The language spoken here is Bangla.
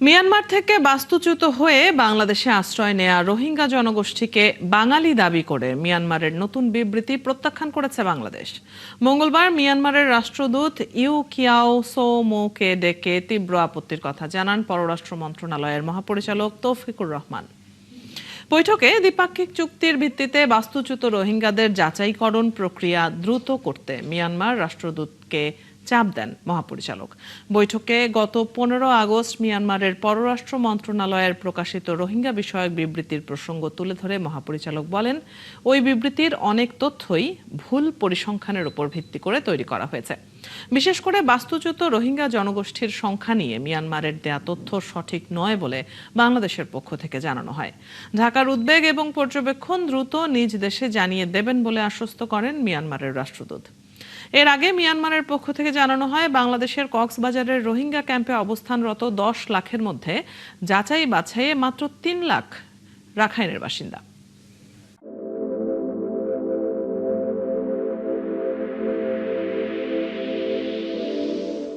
মিয়ানমার থেকে বাস্তুচ্যুত হয়ে বাংলাদেশে আশ্রয় নেয়া রোহিঙ্গা জনগোষ্ঠীকে বাঙালি দাবি করে মিয়ানমারের নতুন বিবৃতি প্রত্যাখ্যান করেছে বাংলাদেশ। মঙ্গলবার মিয়ানমারের রাষ্ট্রদূত ইউ কিয়াও সো মোকে ডেকে তীব্র আপত্তির কথা জানান পররাষ্ট্র মন্ত্রণালয়ের মহাপরিচালক তৌফিকুর রহমান। বৈঠকে দ্বিপাক্ষিক চুক্তির ভিত্তিতে বাস্তুচ্যুত রোহিঙ্গাদের যাচাইকরণ প্রক্রিয়া দ্রুত করতে মিয়ানমার রাষ্ট্রদূতকে চাপ দেন মহাপরিচালক। বৈঠকে গত 15 আগস্ট মিয়ানমারের পররাষ্ট্র মন্ত্রণালয়ের প্রকাশিত রোহিঙ্গা বিষয়ক বিবৃতির প্রসঙ্গ তুলে ধরে মহাপরিচালক বলেন, ওই বিবৃতির অনেক তথ্যই ভুল পরিসংখ্যানের উপর ভিত্তি করে তৈরি করা হয়েছে। বিশেষ করে বাস্তুচ্যুত রোহিঙ্গা জনগোষ্ঠীর সংখ্যা নিয়ে মিয়ানমারের দেয়া তথ্য সঠিক নয় বলে বাংলাদেশের পক্ষ থেকে জানানো হয়। ঢাকার উদ্বেগ এবং পর্যবেক্ষণ দ্রুত নিজ দেশে জানিয়ে দেবেন বলে আশ্বস্ত করেন মিয়ানমারের রাষ্ট্রদূত। এর আগে মিয়ানমারের পক্ষ থেকে জানানো হয়, বাংলাদেশের কক্সবাজারের রোহিঙ্গা ক্যাম্পে অবস্থানরত 10 লাখের মধ্যে যাচাই বাছাইয়ে মাত্র 3 লাখ রাখাইনের বাসিন্দা।